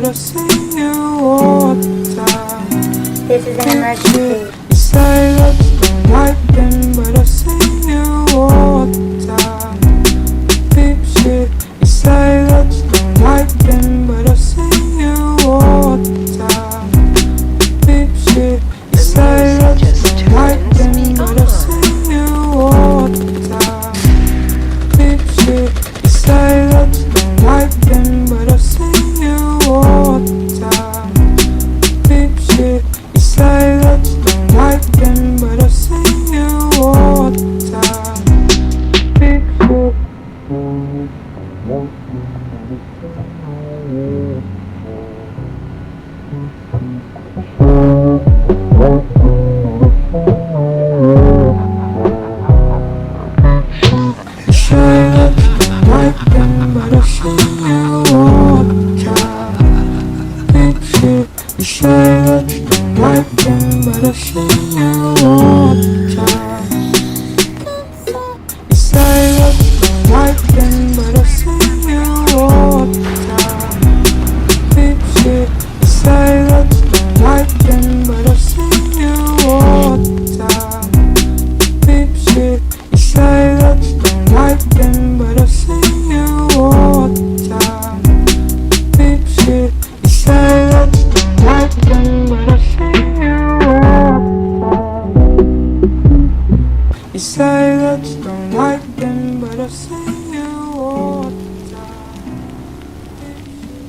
but I see you all the time. This is an emergency. You say that you don't like them, but I see you all the time. Deep shit. You say that you don't like them, but I see you all the time. Deep shit. You say that you don't like them, but I see you all the time. Deep shit. You say that you don't like them, but I see you all the time. Deep shit. You say that you don't like them, but I see you all the time. Deep shit. You say that you don't like them, but I see you all the time. Deep shit. You say that you don't like them, but I see you all the time. You say that you don't like them, but I see you all the time. Deep shit. You say that you don't like them, but I see you all the time. Deep shit. You say that you don't like them, but I see you all the time. Deep shit. You say that you don't like them, but I see you all the time. You say that you don't like them, but I see